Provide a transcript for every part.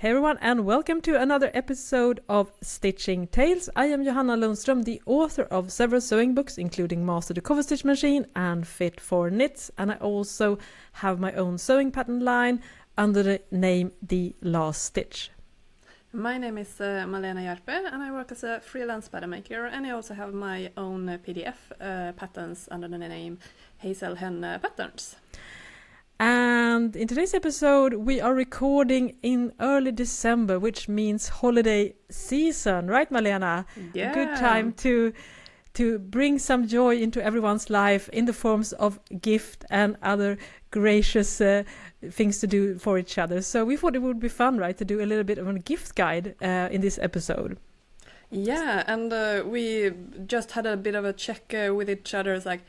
Hey everyone, and welcome to another episode of Stitching Tales. I am Johanna Lundström, the author of several sewing books, including Master the Cover Stitch Machine and Fit for Knits, and I also have my own sewing pattern line under the name The Last Stitch. My name is Malena Hjerpe, and I work as a freelance pattern maker, and I also have my own PDF patterns under the name Hazelhen Patterns. And in today's episode, we are recording in early December, which means holiday season, right, Malena? Yeah. A good time to bring some joy into everyone's life in the forms of gift and other gracious things to do for each other. So we thought it would be fun, right, to do a little bit of a gift guide in this episode. Yeah, and we just had a bit of a check with each other. It's like,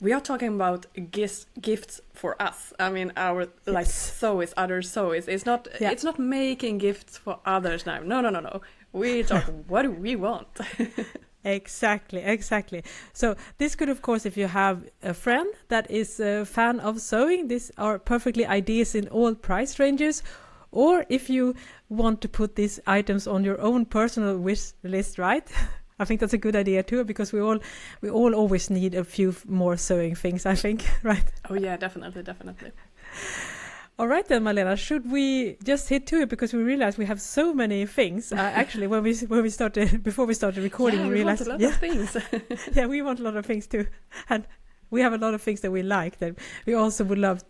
we are talking about gifts for us. I mean, our like sewies, other sewies. It's not making gifts for others now. No. We talk what do we want. Exactly. So this could, of course, if you have a friend that is a fan of sewing, these are perfectly ideas in all price ranges. Or if you want to put these items on your own personal wish list, right? I think that's a good idea too, because we all always need a few more sewing things, I think, right? Oh yeah, definitely. All right then, Malena, should we just hit to it, because we realized we have so many things. Actually, before we started recording, we realized want a lot of things. Yeah, we want a lot of things too, and we have a lot of things that we like that we also would love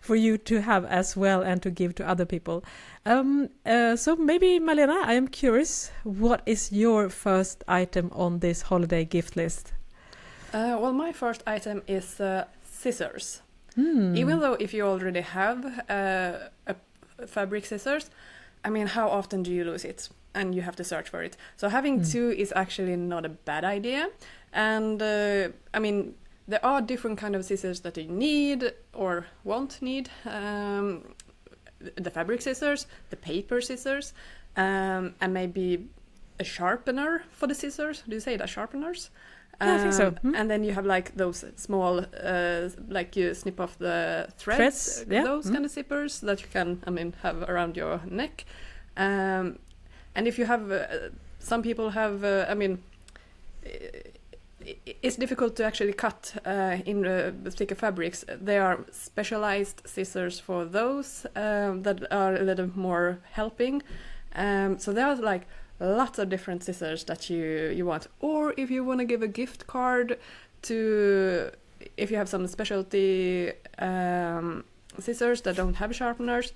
for you to have as well and to give to other people. So maybe, Malena, I am curious, what is your first item on this holiday gift list? Well, my first item is scissors. Even though if you already have a fabric scissors, I mean, how often do you lose it? And you have to search for it. So having two is actually not a bad idea. And I mean, there are different kind of scissors that you need or won't need. The fabric scissors, the paper scissors, and maybe a sharpener for the scissors. Do you say that, sharpeners? Yeah, I think so. And then you have like those small, like you snip off the threads, those kind of zippers that you can, have around your neck. And if you have, some people have, it's difficult to actually cut in thicker fabrics. There are specialized scissors for those that are a little more helping. So there are like lots of different scissors that you want. Or if you want to give a gift card to, if you have some specialty scissors that don't have sharpeners,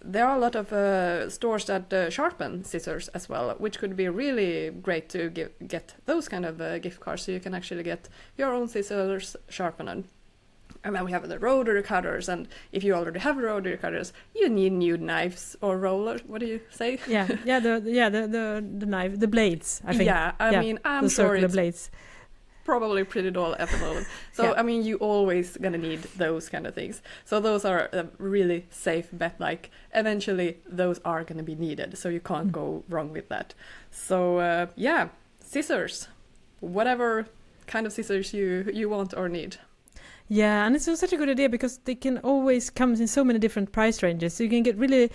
there are a lot of stores that sharpen scissors as well, which could be really great to get those kind of gift cards, so you can actually get your own scissors sharpened. And then we have the rotary cutters, and if you already have rotary cutters, you need new knives or rollers. What do you say? The knife, the blades, I think. Yeah, I mean, I'm sure it's blades. Probably pretty dull at the moment. So, I mean, you always gonna need those kind of things. So those are a really safe bet. Like, eventually, those are gonna be needed. So you can't go wrong with that. So, scissors. Whatever kind of scissors you want or need. Yeah, and it's such a good idea, because they can always come in so many different price ranges. So you can get really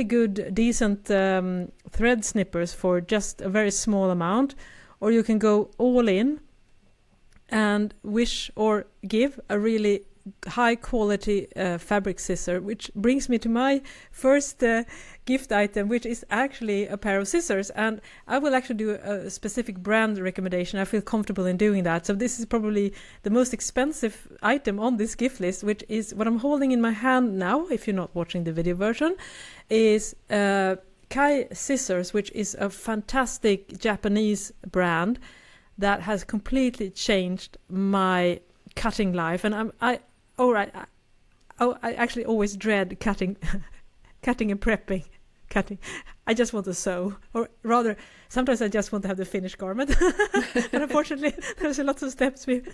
good, decent thread snippers for just a very small amount, or you can go all in and wish or give a really high quality fabric scissor, which brings me to my first gift item, which is actually a pair of scissors. And I will actually do a specific brand recommendation. I feel comfortable in doing that. So this is probably the most expensive item on this gift list, which is what I'm holding in my hand now, if you're not watching the video version, is Kai Scissors, which is a fantastic Japanese brand that has completely changed my cutting life. And I actually always dread cutting and prepping. I just want to sew, or rather, sometimes I just want to have the finished garment. But unfortunately, there's a lot of steps being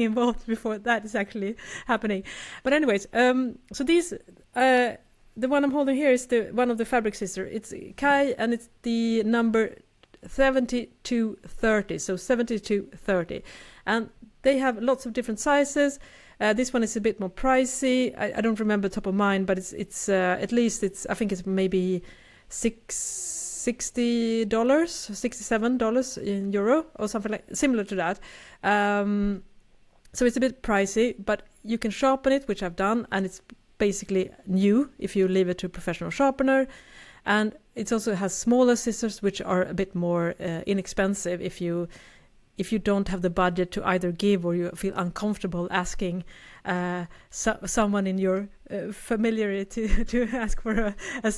involved before that is actually happening. But anyways, so these, the one I'm holding here is one of the fabric scissors. It's Kai, and it's the number 7230. So 7230, and they have lots of different sizes. This one is a bit more pricey. I don't remember top of mind, but it's at least I think it's maybe $60, $67 in euro or something like similar to that. So it's a bit pricey, but you can sharpen it, which I've done, and it's basically new if you leave it to a professional sharpener. And it also has smaller scissors, which are a bit more inexpensive if you don't have the budget to either give or you feel uncomfortable asking someone in your familiarity to ask for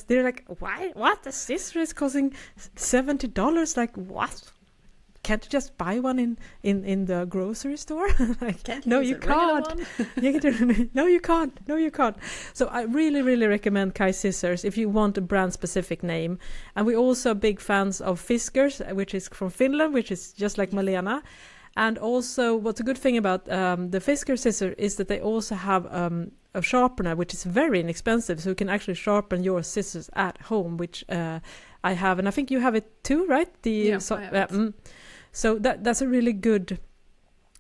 they're like, why? What? A scissor is costing $70? Like, what? Can't you just buy one in the grocery store? Like, no, you can't. No, you can't. No, you can't. So I really, really recommend Kai Scissors if you want a brand-specific name. And we're also big fans of Fiskars, which is from Finland, which is just like Malena. And also, what's a good thing about the Fiskars scissor is that they also have a sharpener, which is very inexpensive. So you can actually sharpen your scissors at home, which I have. And I think you have it too, right? I have it. So that's a really good.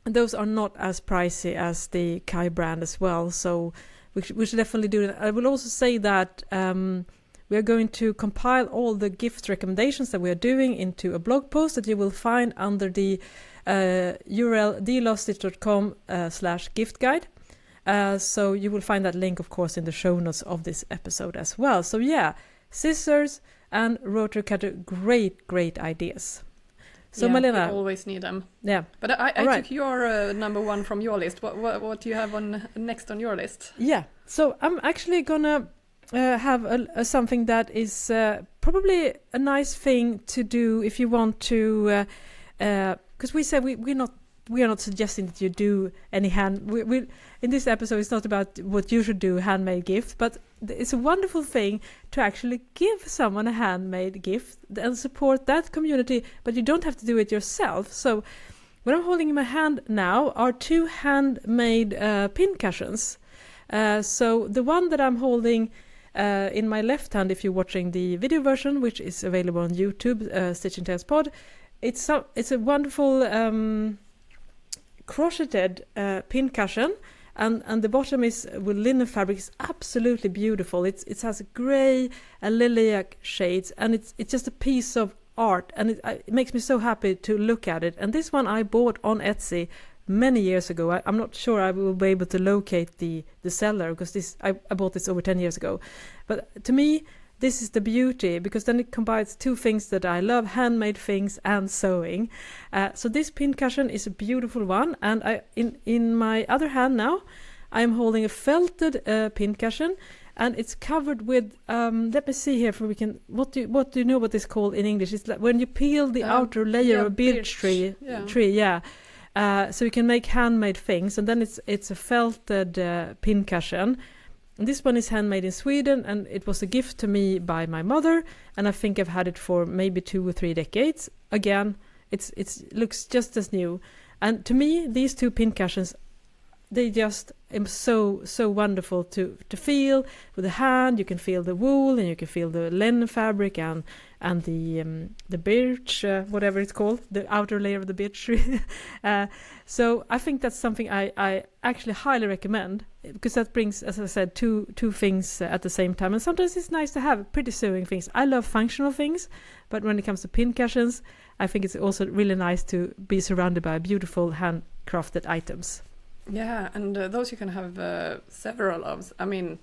Those are not as pricey as the Kai brand as well. So we should definitely do that. I will also say that we are going to compile all the gift recommendations that we are doing into a blog post that you will find under the URL theloststitch.com/gift guide. So you will find that link, of course, in the show notes of this episode as well. So yeah, scissors and rotary cutter, great ideas. So yeah, Malena, we always need them. Yeah. But I right. took your number one from your list. What do you have next on your list? Yeah. So I'm actually gonna have something that is probably a nice thing to do if you want to, because we said we are not suggesting that you do any we in this episode it's not about what you should do, handmade gift, but it's a wonderful thing to actually give someone a handmade gift and support that community, but you don't have to do it yourself. So what I'm holding in my hand now are 2 handmade pin cushions. So the one that I'm holding in my left hand, if you're watching the video version, which is available on YouTube, Stitching Tales Pod, it's a wonderful crocheted pin cushion, and the bottom is with linen fabric. It's absolutely beautiful. It has a grey and lilac shades, and it's just a piece of art, and it makes me so happy to look at it. And this one I bought on Etsy many years ago. I'm not sure I will be able to locate the seller, because I bought this over 10 years ago. But to me, this is the beauty, because then it combines 2 things that I love, handmade things and sewing. So this pin cushion is a beautiful one, and in my other hand now, I'm holding a felted pin cushion, and it's covered with, let me see here, for we can, what do you know what it's called in English? It's like when you peel the outer layer of birch tree. So you can make handmade things, and then it's a felted pin cushion. This one is handmade in Sweden, and it was a gift to me by my mother, and I think I've had it for maybe 2 or 3 decades. Again, it looks just as new. And to me, these 2 pin cushions, they just are so wonderful to feel with the hand. You can feel the wool, and you can feel the linen fabric and the birch, whatever it's called, the outer layer of the birch tree. So I think that's something I actually highly recommend, because that brings, as I said, two things at the same time. And sometimes it's nice to have pretty sewing things. I love functional things, but when it comes to pin cushions, I think it's also really nice to be surrounded by beautiful handcrafted items. Yeah, and those you can have several of. I mean,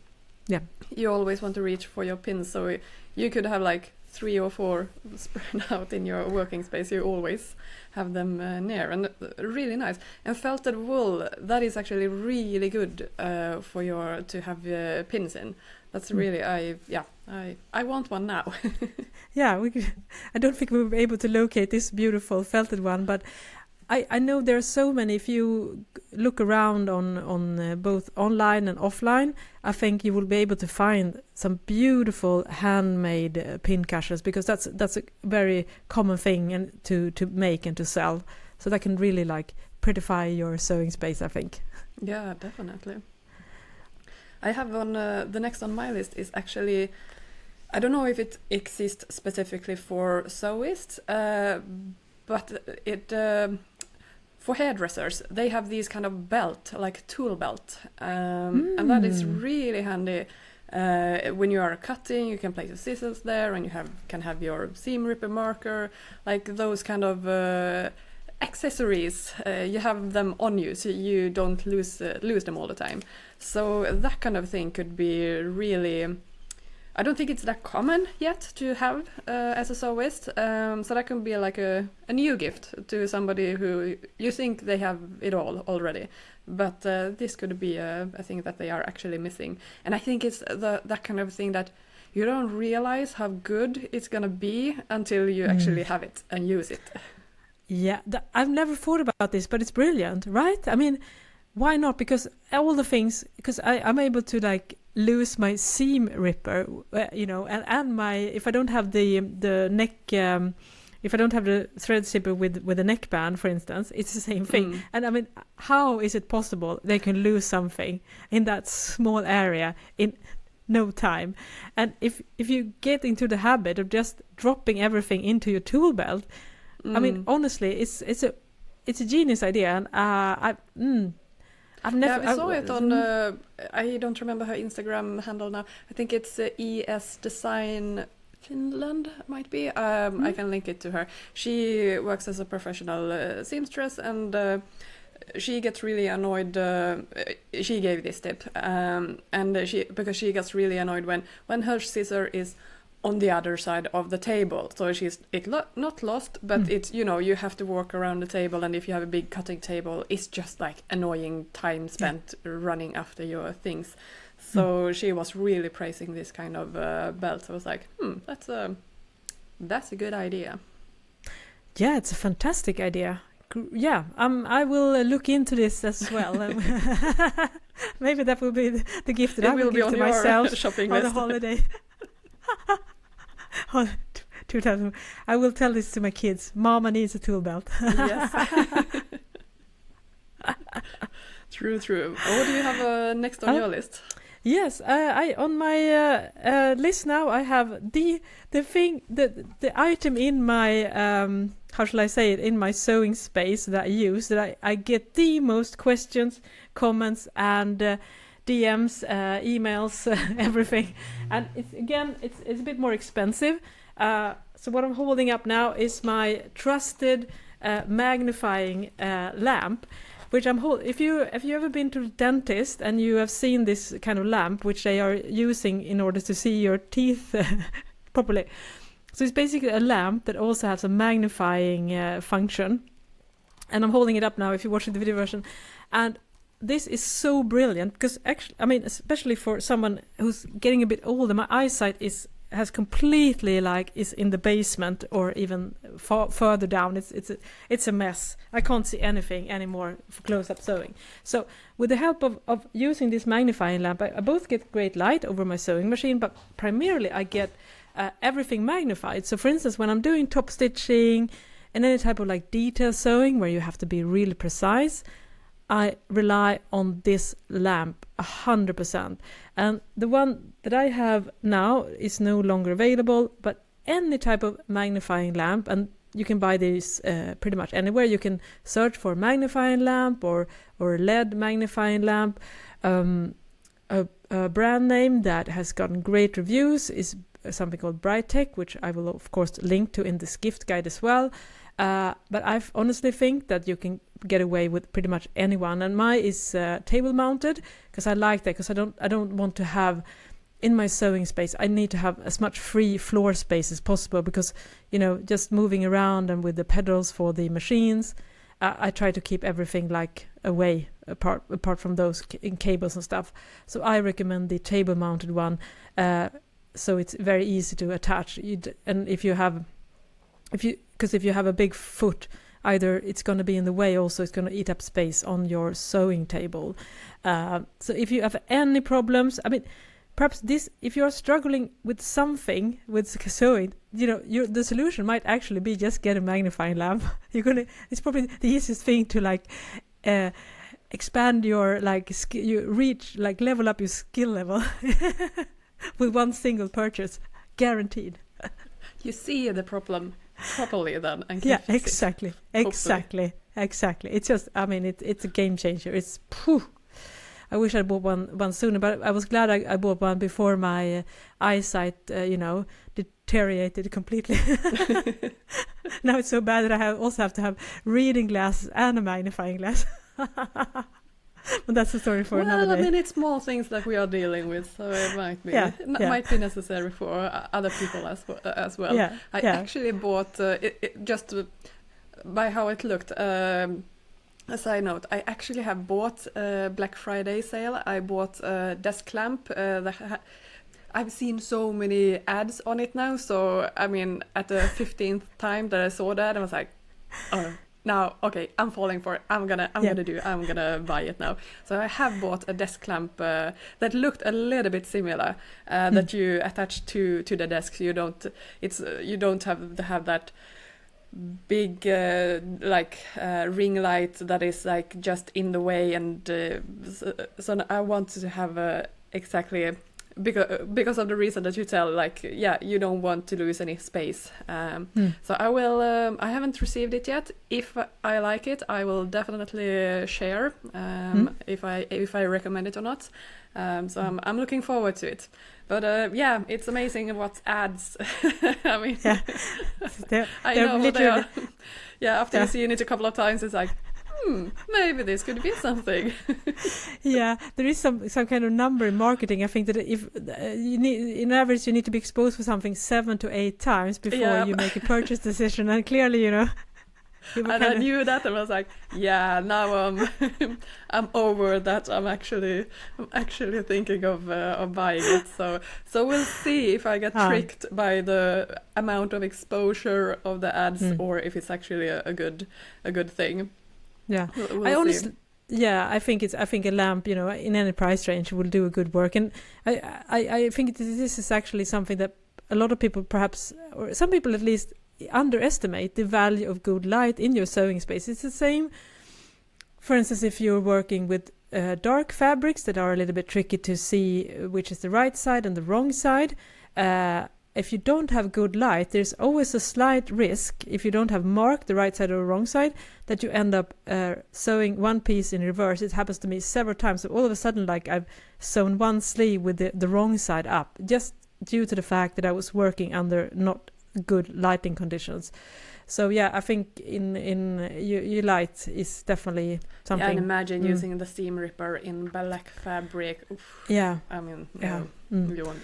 yeah, you always want to reach for your pins, so you could have like 3 or 4 spread out in your working space. You always have them near, and really nice. And felted wool, that is actually really good for to have pins in. That's really, I want one now. Yeah, I don't think we will be able to locate this beautiful felted one, but I know there are so many. If you look around on both online and offline, I think you will be able to find some beautiful handmade pin cushions, because that's a very common thing and to make and to sell. So that can really like prettify your sewing space, I think. Yeah, definitely. I have the next on my list is actually, I don't know if it exists specifically for sewists, but it for hairdressers, they have these kind of belt, like tool belt, and that is really handy. When you are cutting, you can place your scissors there, and you can have your seam ripper marker, like those kind of accessories. You have them on you, so you don't lose them all the time. So that kind of thing could be really. I don't think it's that common yet to have as a sewist, so that can be like a new gift to somebody who you think they have it all already, but this could be a thing that they are actually missing. And I think it's that kind of thing that you don't realize how good it's gonna be until you actually have it and use it. Yeah, I've never thought about this, but it's brilliant, right? I mean, why not? Because all the things, because I'm able to like lose my seam ripper, and my, if I don't have the neck, if I don't have the thread zipper with a neckband, for instance, it's the same thing. And I mean, how is it possible they can lose something in that small area in no time? And if you get into the habit of just dropping everything into your tool belt, I mean, honestly, it's a genius idea, and I've never. Yeah, I saw it on. I don't remember her Instagram handle now. I think it's ES Design Finland, might be. I can link it to her. She works as a professional seamstress, and she gets really annoyed. She gave this tip, and because she gets really annoyed when her scissor is on the other side of the table. So not lost, but it's, you have to walk around the table, and if you have a big cutting table, it's just like annoying time spent running after your things. So she was really praising this kind of belt. So I was like, that's a good idea. Yeah, it's a fantastic idea. Yeah, I will look into this as well. Maybe that will be the gift that I will give to myself shopping on list. the holiday. 2000. I will tell this to my kids. Mama needs a tool belt. Yes. True. What do you have next on your list? Yes, I on my list now I have the item in my how shall I say it, in my sewing space that I use, that I get the most questions, comments, and DMs, emails, everything, and it's a bit more expensive. So what I'm holding up now is my trusted magnifying lamp, which if you ever been to the dentist and you have seen this kind of lamp, which they are using in order to see your teeth properly. So it's basically a lamp that also has a magnifying function, and I'm holding it up now if you're watching the video version, and this is so brilliant because actually, I mean, especially for someone who's getting a bit older, my eyesight has completely is in the basement or even further down. It's a mess. I can't see anything anymore for close-up sewing. So with the help of using this magnifying lamp, I both get great light over my sewing machine, but primarily I get everything magnified. So for instance, when I'm doing top stitching and any type of detail sewing where you have to be really precise, I rely on this lamp 100%. And the one that I have now is no longer available, but any type of magnifying lamp, and you can buy these pretty much anywhere. You can search for magnifying lamp or LED magnifying lamp. A brand name that has gotten great reviews is something called Brightech, which I will of course link to in this gift guide as well. But I honestly think that you can get away with pretty much anyone, and mine is table mounted because I like that, because I don't want to have in my sewing space. I need to have as much free floor space as possible, because just moving around and with the pedals for the machines, I try to keep everything away apart from those in cables and stuff. So I recommend the table mounted one. So it's very easy to attach. And if you have a big foot, either it's going to be in the way, also it's going to eat up space on your sewing table. So if you have any problems, I mean, perhaps if you're struggling with something with sewing, the solution might actually be just get a magnifying lamp. It's probably the easiest thing to expand your you reach level up your skill level with one single purchase, guaranteed. You see the problem properly then, and can fix exactly, it, exactly. It's just, I mean, it's a game changer. It's, phew. I wish I bought one sooner, but I was glad I bought one before my eyesight, deteriorated completely. Now it's so bad that I also have to have reading glasses and a magnifying glass. But that's a story for another day. Well, I mean, it's small things that we are dealing with, so it might be necessary for other people as well. Yeah, I actually bought just by how it looked. A side note: I actually have bought a Black Friday sale. I bought a desk lamp. I've seen so many ads on it now. So I mean, at the 15th time that I saw that, I was like, "Oh, now okay, I'm falling for it. I'm gonna buy it now." So I have bought a desk lamp that looked a little bit similar. That you attach to the desk. So you don't have that big ring light that is like just in the way, and so I want to have exactly because of the reason that you tell, like, you don't want to lose any space. So I will. I haven't received it yet. If I like it, I will definitely share if I recommend it or not. So I'm looking forward to it. But it's amazing what ads. I mean, I know what they are. After you've seen it a couple of times, it's like, maybe this could be something. There is some kind of number in marketing. I think that if you need, in average, you need to be exposed for something 7 to 8 times before you make a purchase decision. And clearly, and I knew that, and I was like, now I'm over that. I'm actually thinking of buying it. So we'll see if I get tricked by the amount of exposure of the ads, or if it's actually a good thing. Yeah, we'll see. I think a lamp, in any price range will do a good work, and I think this is actually something that a lot of people, perhaps, or some people at least, underestimate the value of good light in your sewing space. It's the same, for instance, if you're working with dark fabrics that are a little bit tricky to see which is the right side and the wrong side. If you don't have good light, there's always a slight risk, if you don't have marked the right side or the wrong side, that you end up sewing one piece in reverse. It happens to me several times. So all of a sudden, like, I've sewn one sleeve with the wrong side up, just due to the fact that I was working under not good lighting conditions. So I think in your light is definitely something. And imagine using the steam ripper in black fabric. Oof. I mean,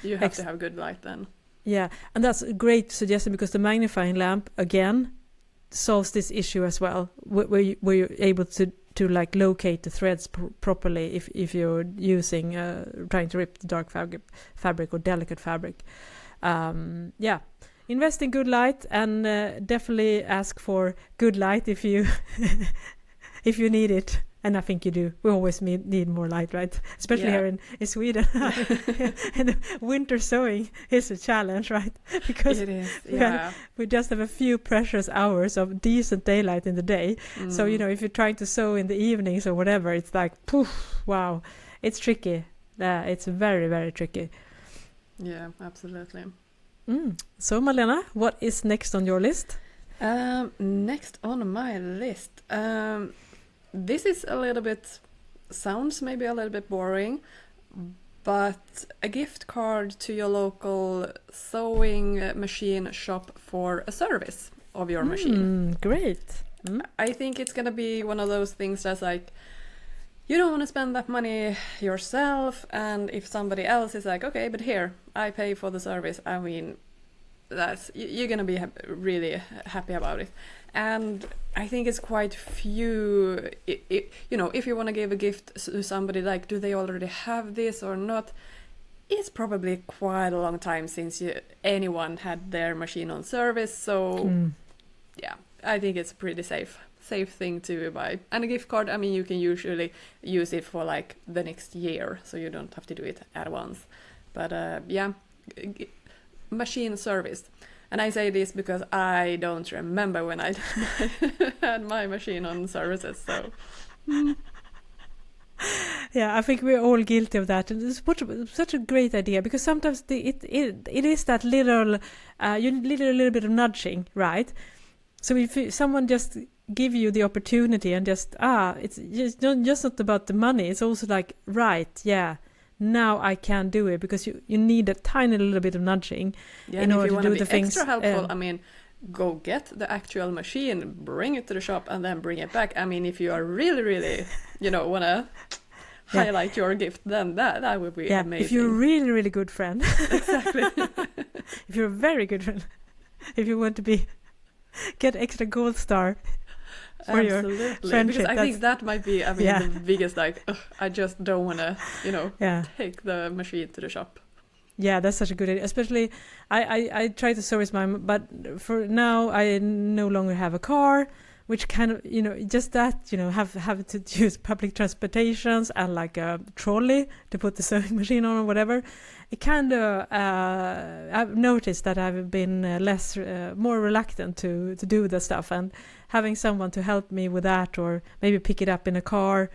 you have to have good light then. Yeah, and that's a great suggestion, because the magnifying lamp again solves this issue as well, where you're able to like locate the threads properly if you're using trying to rip the dark fabric or delicate fabric. Invest in good light, and definitely ask for good light if you if you need it. And I think you do. We always need more light, right? Especially here in Sweden. And the winter sewing is a challenge, right? Because it is, we just have a few precious hours of decent daylight in the day. So, if you're trying to sew in the evenings or whatever, it's like, poof, wow. It's tricky. It's very, very tricky. Yeah, absolutely. So, Malena, what is next on your list? Next on my list, this is sounds maybe a little bit boring, but a gift card to your local sewing machine shop for a service of your machine. Great. I think it's gonna be one of those things that's like, you don't want to spend that money yourself, and if somebody else is like, okay, but here, I pay for the service, I mean, you're gonna be really happy about it. And I think it's quite few, if you want to give a gift to somebody, like, do they already have this or not? It's probably quite a long time since anyone had their machine on service, so I think it's a pretty safe thing to buy. And a gift card, I mean, you can usually use it for like the next year, so you don't have to do it at once. But machine service. And I say this because I don't remember when I had my machine on services, so... Yeah, I think we're all guilty of that. And it's such a great idea, because sometimes it is that little, you need a little bit of nudging, right? So if someone just give you the opportunity and just it's just not about the money. It's also like, right, yeah, now I can do it, because you need a tiny little bit of nudging in order to do the things. Extra helpful, I mean, go get the actual machine, bring it to the shop, and then bring it back. I mean, if you are really, really, want to highlight your gift, then that would be amazing. If you're a really, really good friend. Exactly. If you're a very good friend. If you want to get extra gold star for your friendship. Because I think that might be, the biggest, like, I just don't want to, take the machine to the shop. Yeah, that's such a good idea. Especially, I try to service mine, but for now I no longer have a car, which kind of, just that, have to use public transportations and like a trolley to put the sewing machine on or whatever. It kind of, I've noticed that I've been more reluctant to do the stuff, and having someone to help me with that, or maybe pick it up in a car.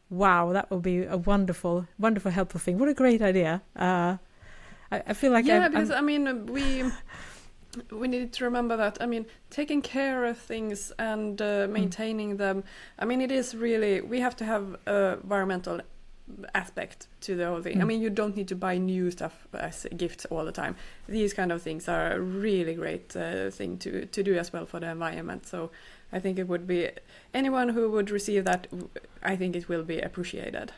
Wow, that would be a wonderful, wonderful, helpful thing. What a great idea. I feel like we need to remember that, taking care of things and maintaining them, it is really, we have to have a environmental aspect to the whole thing. You don't need to buy new stuff as gifts all the time. These kind of things are a really great thing to do as well for the environment. So I think it would be, anyone who would receive that, I think it will be appreciated.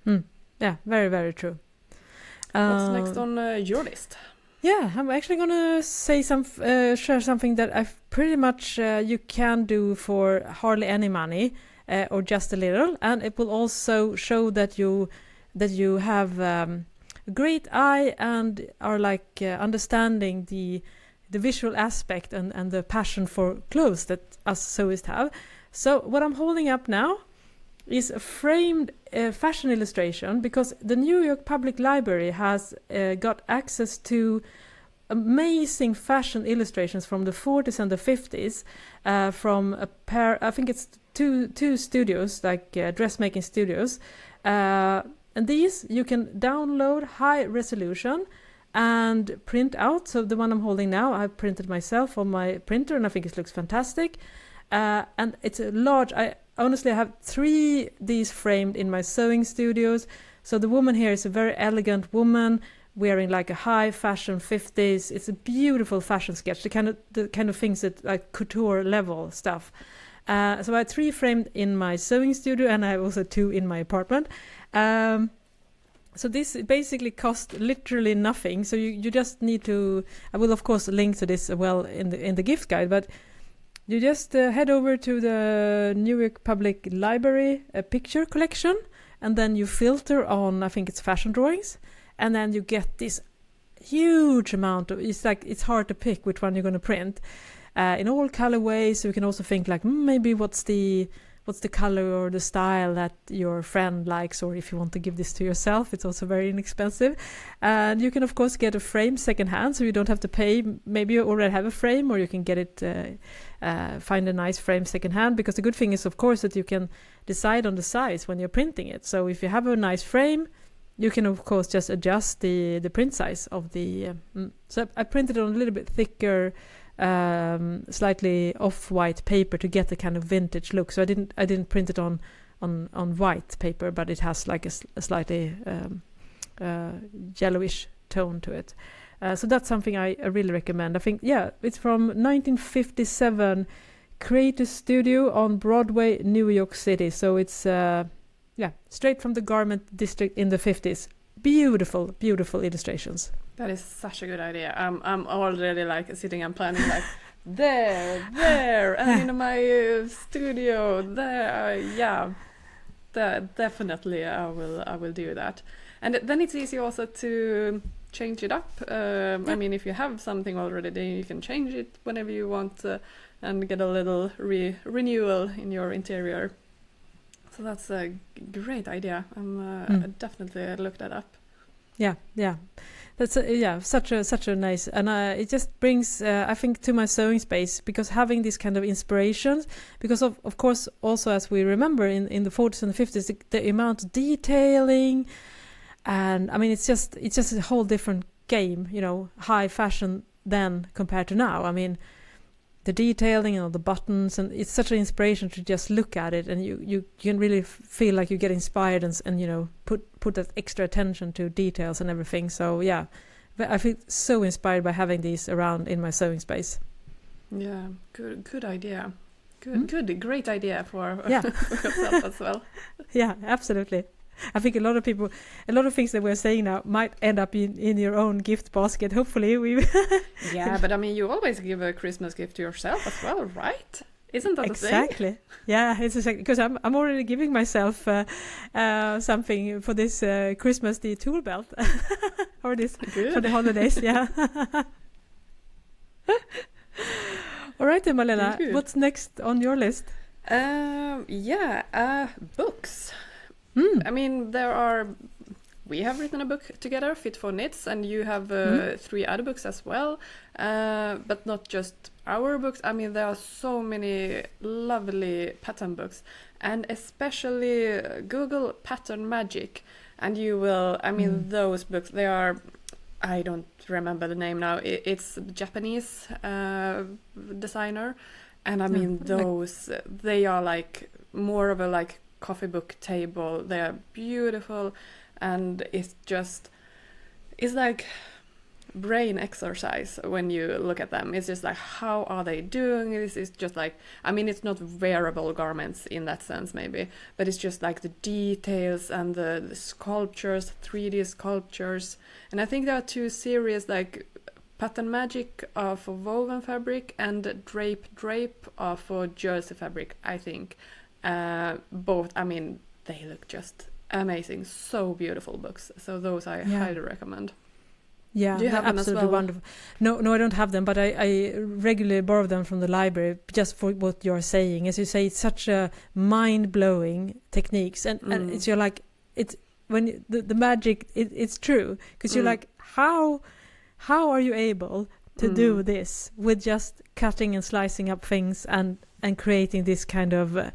Yeah, very, very true. What's next on your list? Yeah, I'm actually going to share something that I've pretty much you can do for hardly any money, or just a little, and it will also show that you have a great eye and are like understanding the visual aspect and the passion for clothes that us sewists have. So what I'm holding up now is a framed fashion illustration, because the New York Public Library has got access to amazing fashion illustrations from the 40s and the 50s from a pair, I think it's two studios, like dressmaking studios, and these you can download high resolution and print out. So the one I'm holding now, I've printed myself on my printer, and I think it looks fantastic. And it's a large, honestly, I have 3 these framed in my sewing studios. So the woman here is a very elegant woman wearing like a high fashion 50s. It's a beautiful fashion sketch, the kind of things that like couture level stuff. So I have 3 framed in my sewing studio, and I have also 2 in my apartment. So this basically cost literally nothing. So you just need to, I will of course link to this as well in the gift guide, but you just head over to the New York Public Library picture collection, and then you filter on, I think it's fashion drawings, and then you get this huge amount of, it's hard to pick which one you're going to print in all colorways. So you can also think like, maybe what's the color or the style that your friend likes, or if you want to give this to yourself, it's also very inexpensive. And you can of course get a frame secondhand, so you don't have to pay. Maybe you already have a frame, or you can get it, find a nice frame secondhand, because the good thing is of course that you can decide on the size when you're printing it. So if you have a nice frame, you can of course just adjust the print size of the so I printed it on a little bit thicker, slightly off-white paper to get the kind of vintage look. So I didn't print it on white paper, but it has like a slightly yellowish tone to it. So that's something I really recommend. I think, it's from 1957 Creative Studio on Broadway, New York City. So it's straight from the garment district in the 50s. Beautiful, beautiful illustrations. That is such a good idea. I'm already like sitting and planning like there, and in my studio there. Definitely I will do that. And then it's easy also to change it up. I mean, if you have something already, then you can change it whenever you want and get a little renewal in your interior. So that's a great idea. I'm definitely look that up. Yeah. That's such a nice, and it just brings I think to my sewing space, because having this kind of inspirations, because of course also as we remember in the 40s and the 50s the amount of detailing, and I mean it's just a whole different game, high fashion then compared to now. I mean the detailing and all the buttons, and it's such an inspiration to just look at it, and you can really feel like you get inspired and you know put that extra attention to details and everything. So yeah, I feel so inspired by having these around in my sewing space. Yeah, good idea. Great idea for Yeah. for yourself as well. Yeah, absolutely. I think a lot of things that we're saying now might end up in your own gift basket. Hopefully, we. Yeah, but I mean, you always give a Christmas gift to yourself as well, right? Isn't that exactly? The thing? Yeah, it's exactly because I'm already giving myself something for this Christmas, the tool belt, or this for the holidays. Yeah. All right, then, Malena. Good. What's next on your list? Books. I mean, we have written a book together, Fit for Knits, and you have 3 other books as well, but not just our books. I mean, there are so many lovely pattern books, and especially Google Pattern Magic, and you will, I mean, those books, they are, I don't remember the name now, it's Japanese designer, and I mean, those, they are like more of a like coffee book table. They are beautiful, and it's like brain exercise when you look at them. It's just like, how are they doing this? It's just like, I mean, it's not wearable garments in that sense maybe, but it's just like the details and the sculptures, 3D sculptures. And I think there are 2 series, like Pattern Magic are for woven fabric and Drape are for jersey fabric, I think. Both, I mean, they look just amazing, so beautiful books. So those I highly recommend. Yeah, do you have them absolutely as well? Wonderful. No, I don't have them, but I regularly borrow them from the library just for what you're saying. As you say, it's such a mind-blowing techniques, and it's you're like, it's when the magic, it's true, because you're like, how are you able to do this with just cutting and slicing up things and creating this kind of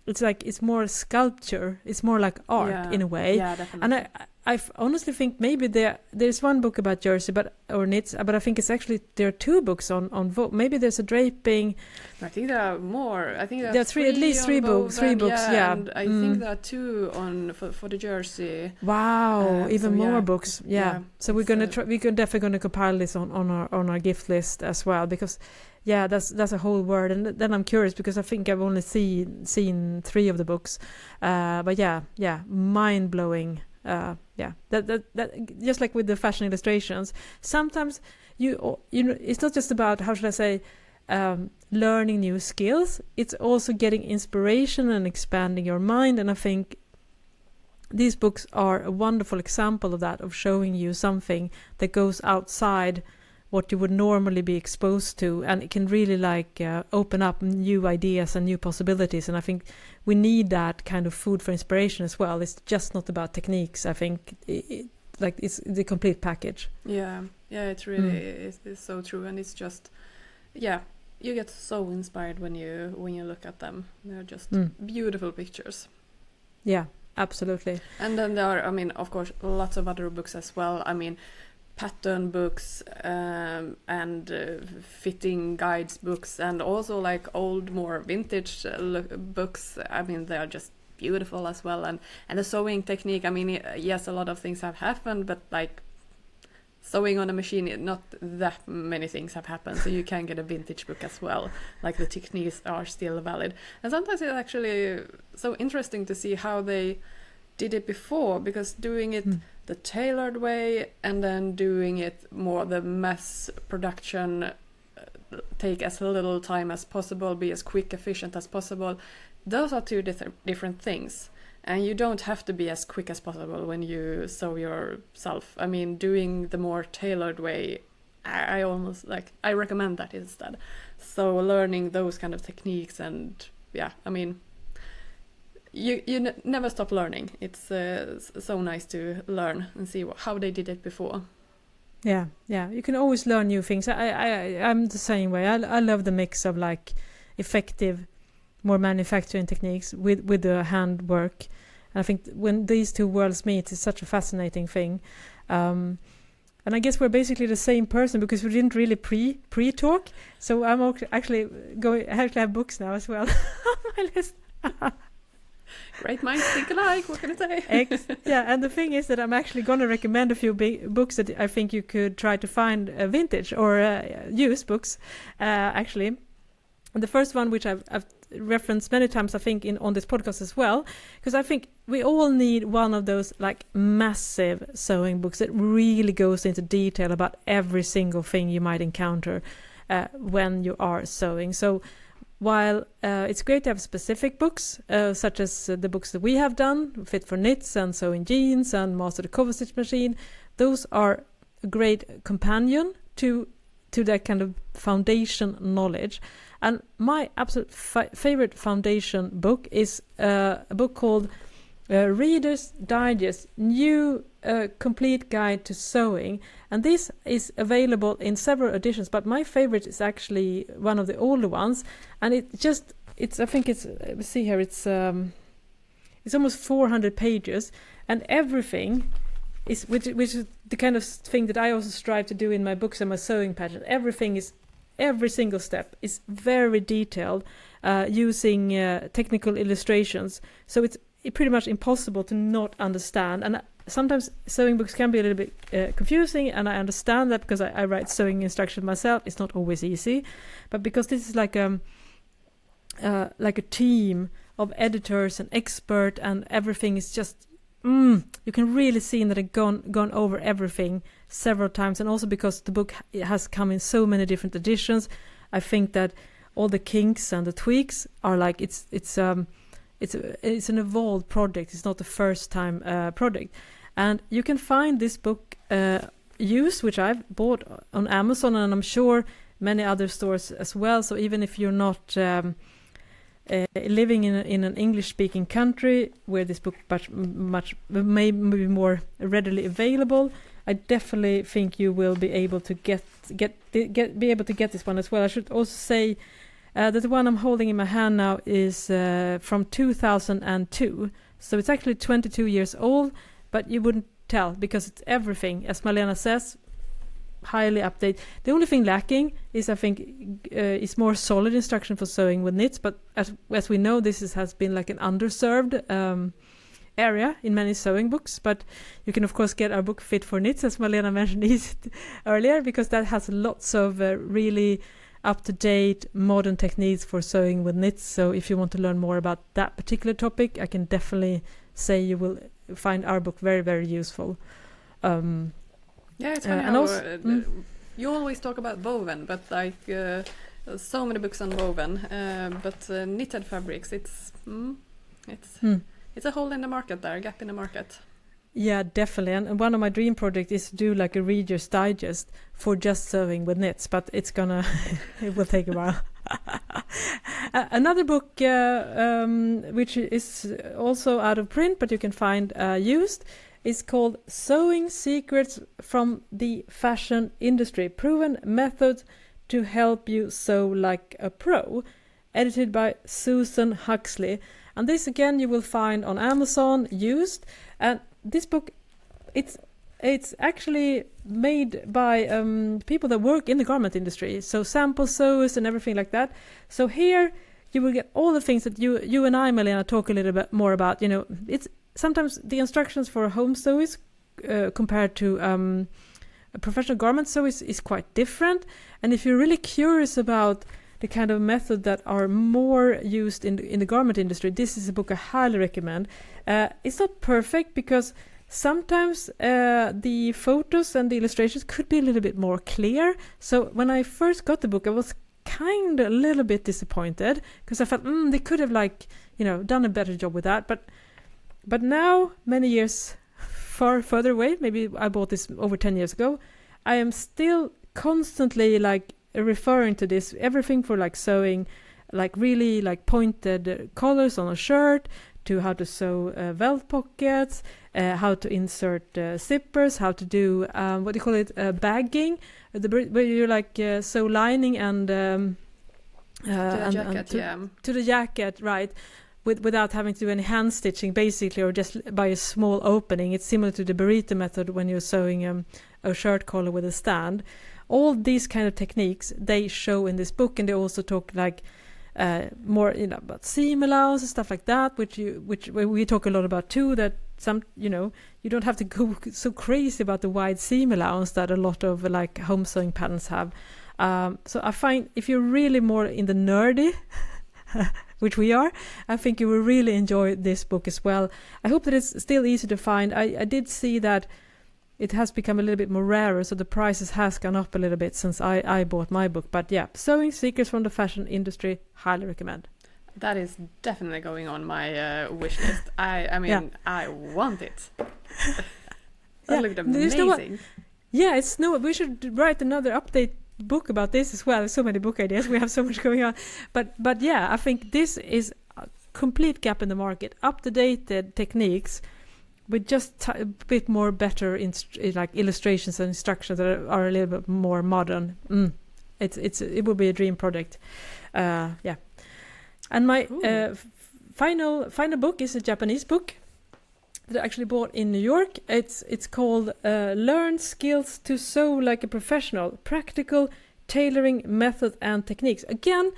it's like, it's more sculpture, it's more like art in a way. Yeah, definitely. And I honestly think maybe there's one book about jersey or knits, but I think it's actually there are 2 books on maybe there's a draping. I think there are more. I think there are 3 at least 3 books. 3 books, yeah. And I think there are 2 on for the jersey. Wow, even more books. Yeah. So we're gonna we're definitely gonna compile this on our gift list as well, because that's a whole word. And then I'm curious because I think I've only seen 3 of the books, but mind blowing. That just like with the fashion illustrations, sometimes you know, it's not just about, how should I say, learning new skills. It's also getting inspiration and expanding your mind. And I think these books are a wonderful example of that, of showing you something that goes outside what you would normally be exposed to, and it can really like open up new ideas and new possibilities. And I think we need that kind of food for inspiration as well. It's just not about techniques. I think it's the complete package. Yeah, it's really it's so true, and it's just you get so inspired when you look at them. They're just beautiful pictures. Yeah, absolutely. And then there are, I mean, of course, lots of other books as well. I mean, pattern books and fitting guides books, and also like old, more vintage books. I mean, they are just beautiful as well. And the sewing technique, I mean, yes, a lot of things have happened, but like sewing on a machine, not that many things have happened, so you can get a vintage book as well. Like, the techniques are still valid. And sometimes it's actually so interesting to see how they did it before, because doing it the tailored way and then doing it more the mass production, take as little time as possible, be as quick, efficient as possible, those are 2 different things. And you don't have to be as quick as possible when you sew yourself. I mean, doing the more tailored way, I almost like, I recommend that instead. So learning those kind of techniques, and I mean, you never stop learning. It's so nice to learn and see how they did it before. Yeah, you can always learn new things. I'm the same way. I love the mix of like effective, more manufacturing techniques with the handwork. And I think when these 2 worlds meet, it's such a fascinating thing. And I guess we're basically the same person because we didn't really pre-talk. So I'm actually I actually have books now as well on my list. Great minds think alike, what can I say? Yeah, and the thing is that I'm actually going to recommend a few books that I think you could try to find vintage or used books, actually. And the first one, which I've referenced many times, I think, on this podcast as well, because I think we all need one of those like massive sewing books that really goes into detail about every single thing you might encounter when you are sewing. So while it's great to have specific books, such as the books that we have done, Fit for Knits and Sewing Jeans and Master the Cover Stitch Machine, those are a great companion to that kind of foundation knowledge. And my absolute favorite foundation book is a book called Reader's Digest, New Complete Guide to Sewing. And this is available in several editions, but my favorite is actually one of the older ones. And let's see here, it's almost 400 pages, and everything is, which is the kind of thing that I also strive to do in my books and my sewing pattern. Every single step is very detailed, using technical illustrations. So it's pretty much impossible to not understand. And sometimes sewing books can be a little bit confusing, and I understand that because I write sewing instructions myself. It's not always easy, but because this is like a team of editors and expert, and everything is just you can really see that I've gone over everything several times, and also because the book has come in so many different editions, I think that all the kinks and the tweaks are like it's an evolved project. It's not the first time project, and you can find this book used, which I've bought on Amazon, and I'm sure many other stores as well. So even if you're not living in an English-speaking country where this book may be more readily available, I definitely think you will be able to get this one as well. I should also say that the one I'm holding in my hand now is from 2002, so it's actually 22 years old, but you wouldn't tell because it's everything, as Malena says, highly updated. The only thing lacking is, I think, is more solid instruction for sewing with knits, but as we know, this has been like an underserved area in many sewing books. But you can of course get our book Fit for Knits, as Malena mentioned earlier, because that has lots of really up-to-date modern techniques for sewing with knits. So if you want to learn more about that particular topic, I can definitely say you will find our book very, very useful. Yeah, it's funny how you always talk about woven, but like so many books on woven, but knitted fabrics, it's a hole in the market there, a gap in the market. Yeah, definitely. And one of my dream projects is to do like a Reader's Digest for just sewing with knits, but it will take a while. Another book which is also out of print, but you can find used, is called Sewing Secrets from the Fashion Industry, Proven Methods to Help You Sew Like a Pro, edited by Susan Huxley. And this again you will find on Amazon used. And this book, it's actually made by people that work in the garment industry, so sample sewers and everything like that. So here you will get all the things that you and I, Malena, talk a little bit more about. You know, it's sometimes the instructions for home sewers compared to a professional garment sew is quite different. And if you're really curious about the kind of method that are more used in the garment industry, this is a book I highly recommend. It's not perfect because sometimes the photos and the illustrations could be a little bit more clear. So when I first got the book, I was kind of a little bit disappointed because I felt they could have done a better job with that. But now, many years far further away, maybe I bought this over 10 years ago, I am still constantly referring to this, everything for sewing, really pointed collars on a shirt, to how to sew belt pockets, how to insert zippers, how to do bagging, where you sew lining and to the jacket, to the jacket, right? without having to do any hand stitching, basically, or just by a small opening. It's similar to the burrito method when you're sewing a shirt collar with a stand. All these kind of techniques they show in this book, and they also talk like more about seam allowance and stuff like that, which we talk a lot about too. That some you don't have to go so crazy about the wide seam allowance that a lot of like home sewing patterns have. So I find if you're really more in the nerdy, which we are, I think you will really enjoy this book as well. I hope that it's still easy to find. I did see that it has become a little bit more rarer, so the prices has gone up a little bit since I bought my book. But yeah, Sewing Secrets from the Fashion Industry, highly recommend. That is definitely going on my wish list. I mean, I want it. That looked amazing. We should write another update book about this as well. There's so many book ideas. We have so much going on. But yeah, I think this is a complete gap in the market. Up-to-date techniques with just a bit more better like illustrations and instructions that are a little bit more modern. It will be a dream project. And my final book is a Japanese book that I actually bought in New York. It's called Learn Skills to Sew Like a Professional, Practical Tailoring Method and Techniques. Again,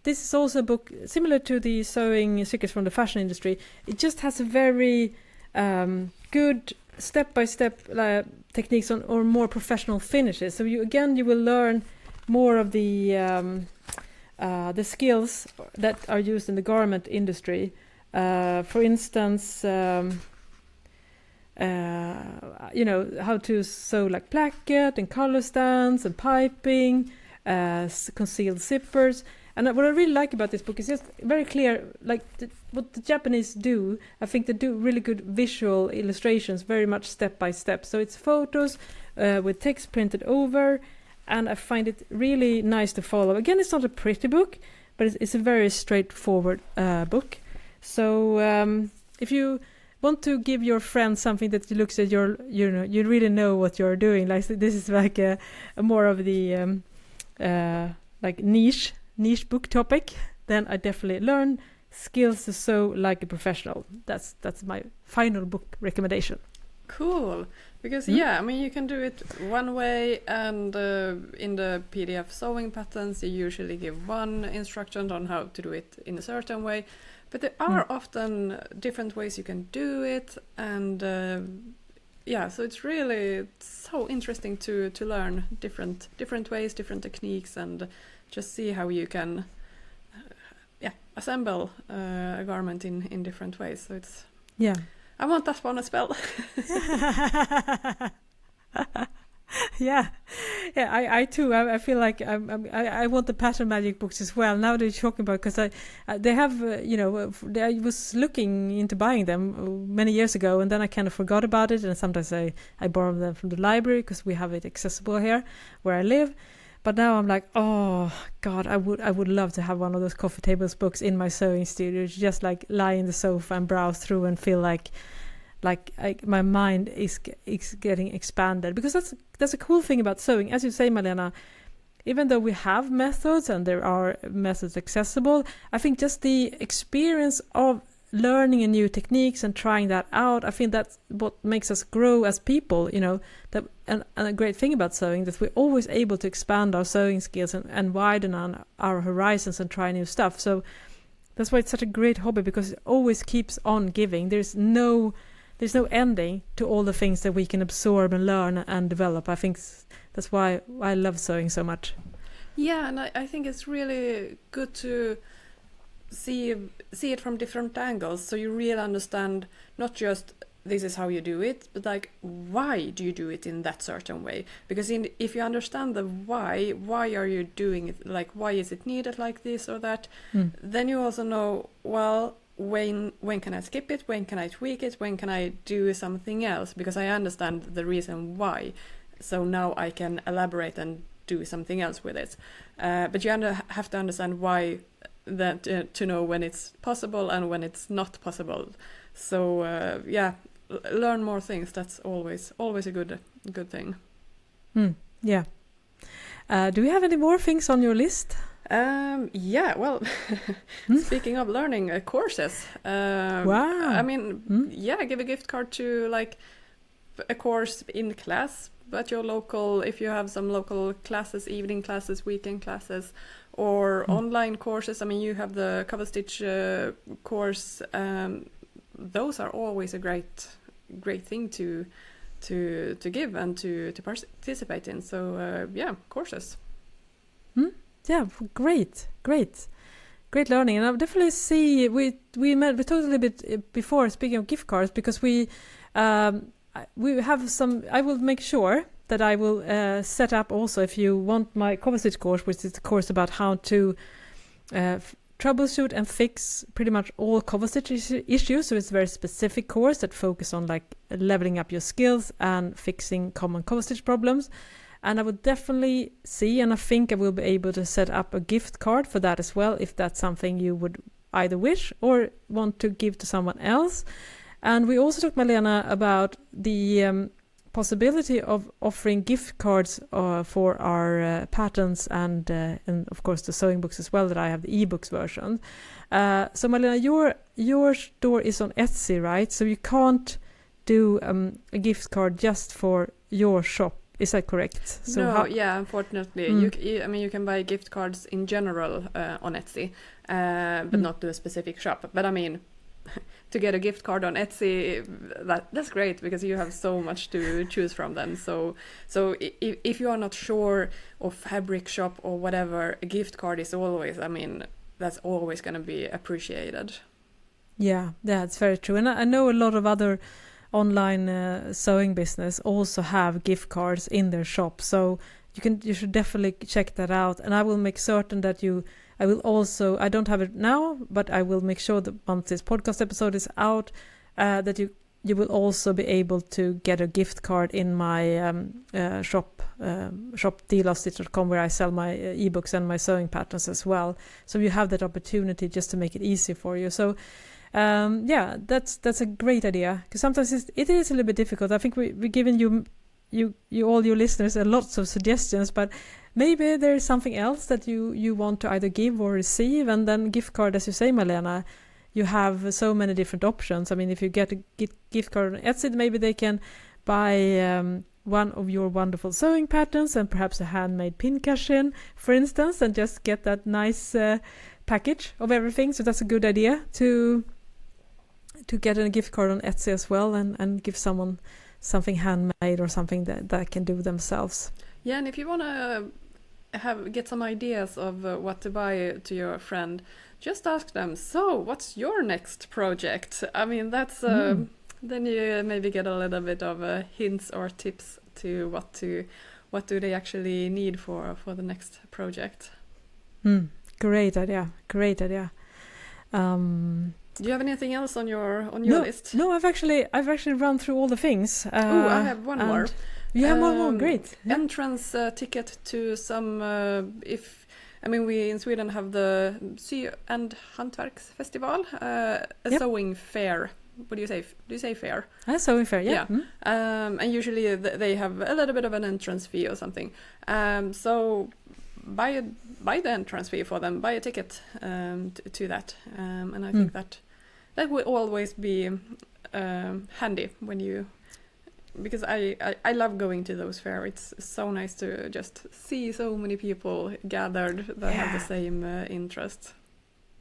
this is also a book similar to the Sewing Secrets from the Fashion Industry. It just has a very good step-by-step techniques or more professional finishes. So you will learn more of the skills that are used in the garment industry. For instance, how to sew like placket and collar stands and piping, concealed zippers. And what I really like about this book is just very clear, like what the Japanese do. I think they do really good visual illustrations, very much step by step. So it's photos with text printed over, and I find it really nice to follow. Again, it's not a pretty book, but it's a very straightforward book. So if you want to give your friend something that looks at you really know what you're doing, like this is like a more of the like niche book topic, then I definitely Learn Skills to Sew Like a Professional. That's my final book recommendation. Cool, because you can do it one way, and in the PDF sewing patterns you usually give one instruction on how to do it in a certain way, but there are often different ways you can do it, and so it's really so interesting to learn different ways, different techniques, and just see how you can assemble a garment in different ways. So it's I want that one as well. I too. I feel like I want the pattern magic books as well. Now that you're talking about, because they have I was looking into buying them many years ago, and then I kind of forgot about it. And sometimes I borrow them from the library because we have it accessible here where I live. But now I'm like, oh God, I would love to have one of those coffee tables books in my sewing studio, just like lie in the sofa and browse through and feel like my mind is getting expanded. Because that's a cool thing about sewing, as you say, Malena. Even though we have methods and there are methods accessible, I think just the experience of learning a new techniques and trying that out, I think that's what makes us grow as people, that and a great thing about sewing, that we're always able to expand our sewing skills and widen on our horizons and try new stuff. So that's why it's such a great hobby, because it always keeps on giving. There's no ending to all the things that we can absorb and learn and develop. I think that's why I love sewing so much. Yeah, and I think it's really good to see it from different angles, so you really understand not just this is how you do it, but like why do you do it in that certain way? Because if you understand the why are you doing it, like why is it needed like this or that, then you also know, well, when can I skip it, when can I tweak it, when can I do something else, because I understand the reason why, so now I can elaborate and do something else with it. But you have to understand why, that to know when it's possible and when it's not possible. So learn more things. That's always a good thing. Do we have any more things on your list? Yeah, well, speaking of learning courses, Wow. I mean, yeah, give a gift card to like a course in class, but your local, if you have some local classes, evening classes, weekend classes, or online courses. I mean, you have the cover stitch course. Those are always a great thing to give and to participate in. So yeah, courses. Yeah, great learning. And I definitely see we talked a little bit before, speaking of gift cards, because we have some. I will make sure that I will set up also, if you want my cover stitch course, which is the course about how to troubleshoot and fix pretty much all cover stitch issues. So it's a very specific course that focuses on like leveling up your skills and fixing common cover stitch problems. And I would definitely see, and I think I will be able to set up a gift card for that as well, if that's something you would either wish or want to give to someone else. And we also talked, Malena, about the possibility of offering gift cards for our patterns and of course the sewing books as well, that I have the ebooks version. So Malena, your store is on Etsy, right? So you can't do a gift card just for your shop. Is that correct? So no, yeah, unfortunately. I mean, you can buy gift cards in general on Etsy, but not to a specific shop. But I mean, to get a gift card on Etsy, that's great, because you have so much to choose from then. So if you are not sure of fabric shop or whatever, a gift card is always, I mean, that's always going to be appreciated. Yeah, that's very true. And I know a lot of other online sewing business also have gift cards in their shop, so you should definitely check that out. And I will make certain that I will also, I don't have it now, but I will make sure that once this podcast episode is out, that you will also be able to get a gift card in my shop dealofstitch.com, where I sell my ebooks and my sewing patterns as well. So you have that opportunity just to make it easy for you. So yeah, that's a great idea, because sometimes it is a little bit difficult. I think we're giving you all your listeners lots of suggestions, but maybe there is something else that you want to either give or receive. And then gift card, as you say, Malena, you have so many different options. I mean, if you get a gift card on Etsy, maybe they can buy one of your wonderful sewing patterns and perhaps a handmade pincushion, for instance, and just get that nice package of everything. So that's a good idea to get a gift card on Etsy as well, and give someone something handmade or something that can do themselves. Yeah, and if you want to get some ideas of what to buy to your friend, just ask them, so what's your next project? I mean, that's then you maybe get a little bit of hints or tips to what do they actually need for the next project. Great idea. Do you have anything else on your list? No, I've actually run through all the things. I have one more. You have one more, great. Entrance ticket to some, we in Sweden have the Sy- and Hantverksfestival, sewing fair. What do you say? Do you say fair? Sewing fair, yeah. And usually they have a little bit of an entrance fee or something. So buy the entrance fee for them, buy a ticket to that. And I think that will always be handy when you... Because I love going to those fairs. It's so nice to just see so many people gathered that have the same interests.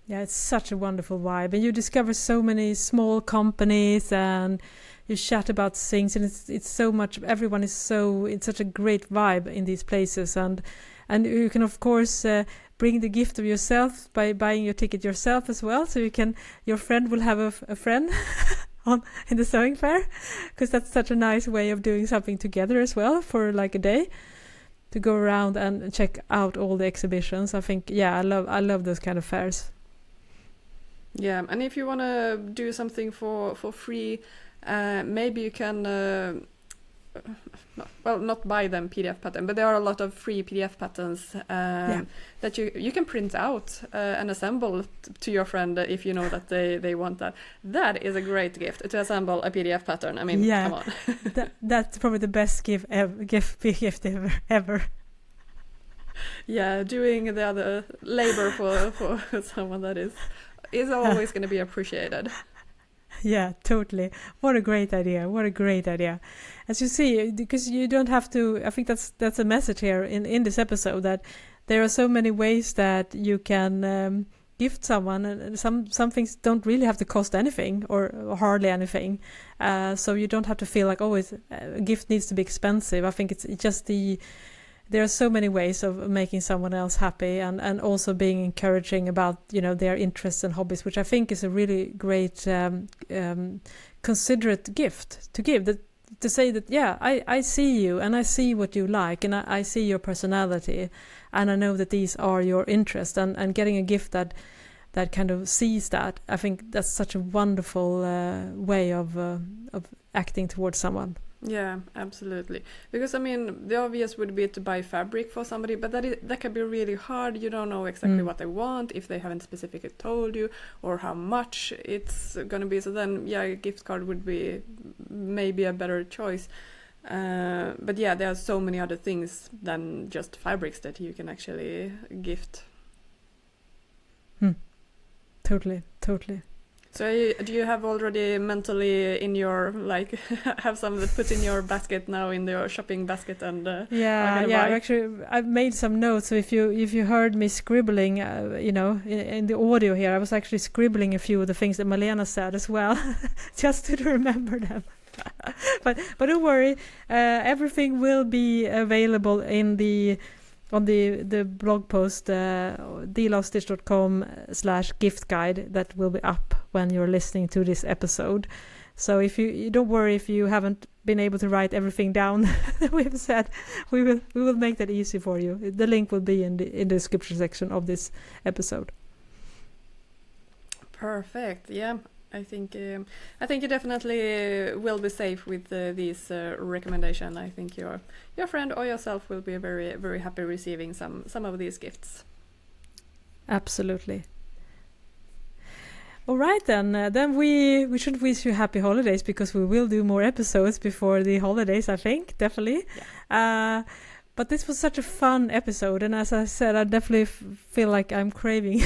Yeah, it's such a wonderful vibe, and you discover so many small companies, and you chat about things, and it's so much. Everyone is it's such a great vibe in these places, and you can of course bring the gift of yourself by buying your ticket yourself as well. So your friend will have a friend. In the sewing fair, because that's such a nice way of doing something together as well for like a day, to go around and check out all the exhibitions. I think I love those kind of fairs. Yeah, and if you want to do something for free, maybe you can not buy them PDF pattern, but there are a lot of free PDF patterns that you can print out and assemble to your friend if you know that they want that. That is a great gift, to assemble a PDF pattern. I mean, come on. That's probably the best gift ever. Yeah, doing the other labor for someone that is always going to be appreciated. Yeah, totally. What a great idea. What a great idea. As you see, because you don't have to, I think that's a message here in this episode, that there are so many ways that you can gift someone, and some things don't really have to cost anything or hardly anything. So you don't have to feel like, oh, a gift needs to be expensive. I think it's just there are so many ways of making someone else happy, and also being encouraging about, their interests and hobbies, which I think is a really great considerate gift to give, to say that, yeah, I see you and I see what you like, and I see your personality, and I know that these are your interests, and getting a gift that kind of sees that. I think that's such a wonderful way of acting towards someone. Yeah, absolutely. Because, I mean, the obvious would be to buy fabric for somebody, but that can be really hard. You don't know exactly what they want, if they haven't specifically told you, or how much it's going to be. So then, yeah, a gift card would be maybe a better choice. But yeah, there are so many other things than just fabrics that you can actually gift. Totally. So do you have already mentally in your, like, have some that put in your basket now, in your shopping basket, and actually I've made some notes. So if you heard me scribbling, in the audio here, I was actually scribbling a few of the things that Malena said as well, just to remember them. but don't worry, everything will be available on the blog post, theloststitch.com/gift guide, that will be up when you're listening to this episode. So if you don't worry if you haven't been able to write everything down that we've said, we will make that easy for you. The link will be in the description section of this episode. Perfect. Yeah. I think you definitely will be safe with these recommendations. I think your friend or yourself will be very, very happy receiving some of these gifts. Absolutely. All right, then we should wish you happy holidays, because we will do more episodes before the holidays, I think, definitely. Yeah. But this was such a fun episode, and as I said, I definitely feel like I'm craving.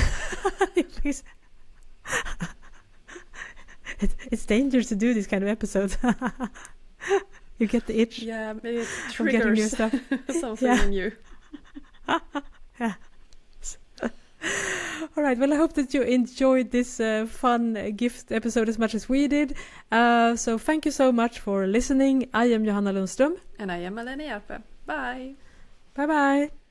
It's dangerous to do these kind of episods. You get the itch. Yeah, it from getting new triggers stuff. something in you. Yeah. All right. Well, I hope that you enjoyed this fun gift episode as much as we did. So thank you so much for listening. I am Johanna Lundström. And I am Malena Hjerpe. Bye. Bye-bye.